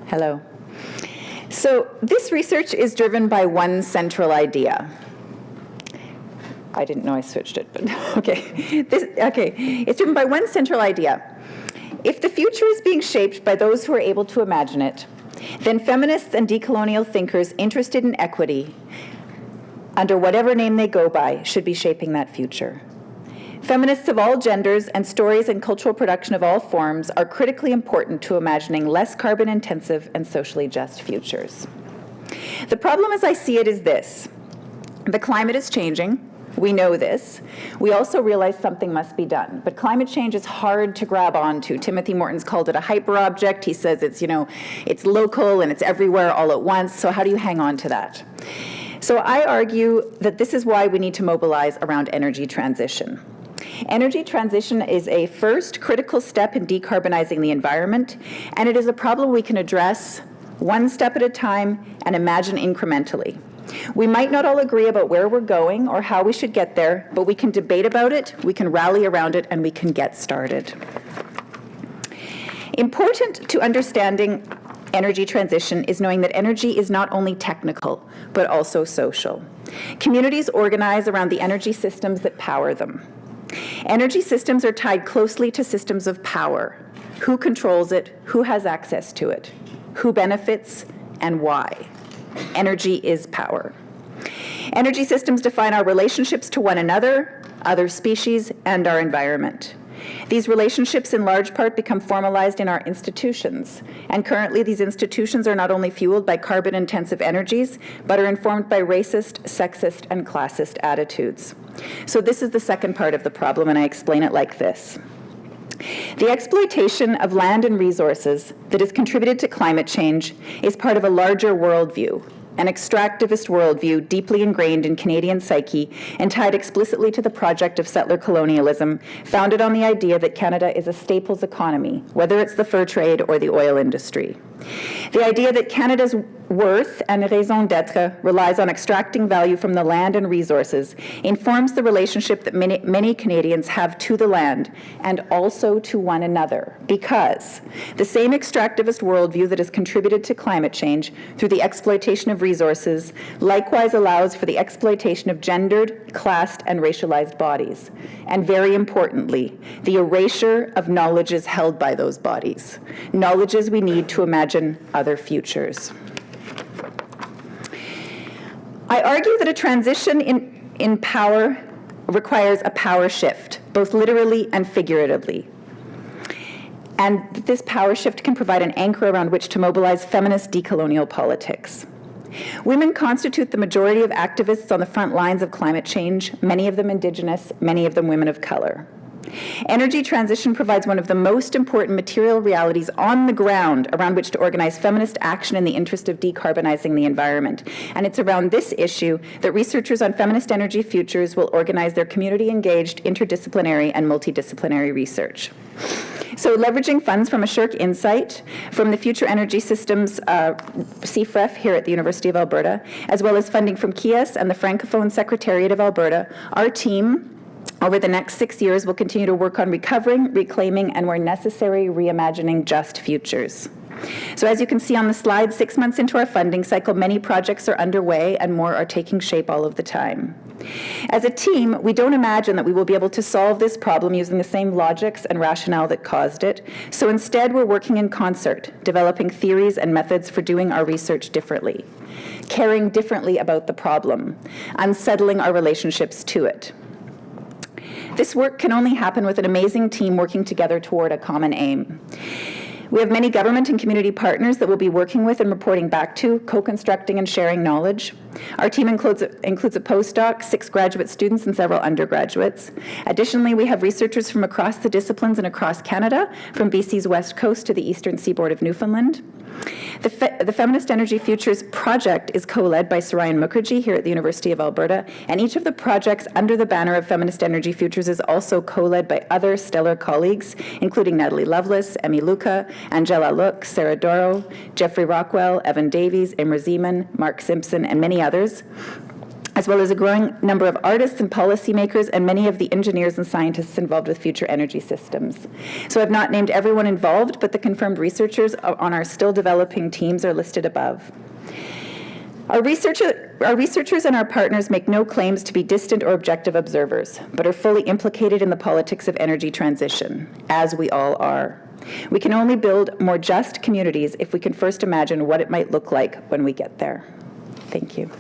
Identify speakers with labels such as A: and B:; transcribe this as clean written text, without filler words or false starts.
A: Hello. So this research is driven by one central idea. I didn't know I switched it, but okay. It's driven by one central idea. If the future is being shaped by those who are able to imagine it, then feminists and decolonial thinkers interested in equity, under whatever name they go by, should be shaping that future. Feminists of all genders and stories and cultural production of all forms are critically important to imagining less carbon-intensive and socially just futures. The problem as I see it is this. The climate is changing. We know this. We also realize something must be done. But climate change is hard to grab onto. Timothy Morton's called it a hyperobject. He says it's, it's local and it's everywhere all at once. So how do you hang on to that? So I argue that this is why we need to mobilize around energy transition. Energy transition is a first critical step in decarbonizing the environment, and it is a problem we can address one step at a time and imagine incrementally. We might not all agree about where we're going or how we should get there, but we can debate about it, we can rally around it, and we can get started. Important to understanding energy transition is knowing that energy is not only technical, but also social. Communities organize around the energy systems that power them. Energy systems are tied closely to systems of power. Who controls it? Who has access to it? Who benefits and why? Energy is power. Energy systems define our relationships to one another, other species, and our environment. These relationships in large part become formalized in our institutions, and currently these institutions are not only fueled by carbon-intensive energies, but are informed by racist, sexist, and classist attitudes. So this is the second part of the problem, and I explain it like this. The exploitation of land and resources that has contributed to climate change is part of a larger worldview, an extractivist worldview deeply ingrained in Canadian psyche and tied explicitly to the project of settler colonialism, founded on the idea that Canada is a staples economy, whether it's the fur trade or the oil industry. The idea that Canada's worth and raison d'etre relies on extracting value from the land and resources informs the relationship that many Canadians have to the land and also to one another, because the same extractivist worldview that has contributed to climate change through the exploitation of resources likewise allows for the exploitation of gendered, classed, and racialized bodies, and very importantly, the erasure of knowledges held by those bodies, knowledges we need to imagine other futures. I argue that a transition in power requires a power shift, both literally and figuratively. And this power shift can provide an anchor around which to mobilize feminist decolonial politics. Women constitute the majority of activists on the front lines of climate change, many of them Indigenous, many of them women of color. Energy transition provides one of the most important material realities on the ground around which to organize feminist action in the interest of decarbonizing the environment. And it's around this issue that researchers on feminist energy futures will organize their community-engaged, interdisciplinary, and multidisciplinary research. So leveraging funds from a SSHRC Insight, from the Future Energy Systems CFREF here at the University of Alberta, as well as funding from KIAS and the Francophone Secretariat of Alberta, our team over the next 6 years will continue to work on recovering, reclaiming, and where necessary, reimagining just futures. So as you can see on the slide, 6 months into our funding cycle, many projects are underway and more are taking shape all of the time. As a team, we don't imagine that we will be able to solve this problem using the same logics and rationale that caused it. So instead, we're working in concert, developing theories and methods for doing our research differently, caring differently about the problem, unsettling our relationships to it. This work can only happen with an amazing team working together toward a common aim. We have many government and community partners that we'll be working with and reporting back to, co-constructing and sharing knowledge. Our team includes a postdoc, 6 graduate students, and several undergraduates. Additionally, we have researchers from across the disciplines and across Canada, from BC's West Coast to the eastern seaboard of Newfoundland. The Feminist Energy Futures project is co-led by Sarayan Mukherjee here at the University of Alberta, and each of the projects under the banner of Feminist Energy Futures is also co-led by other stellar colleagues, including Natalie Lovelace, Emmy Luca, Angela Look, Sarah Doro, Jeffrey Rockwell, Evan Davies, Imre Zeman, Mark Simpson, and many others. as well as a growing number of artists and policymakers and many of the engineers and scientists involved with future energy systems. So I've not named everyone involved, but the confirmed researchers on our still developing teams are listed above. Our researchers and our partners make no claims to be distant or objective observers, but are fully implicated in the politics of energy transition, as we all are. We can only build more just communities if we can first imagine what it might look like when we get there. Thank you.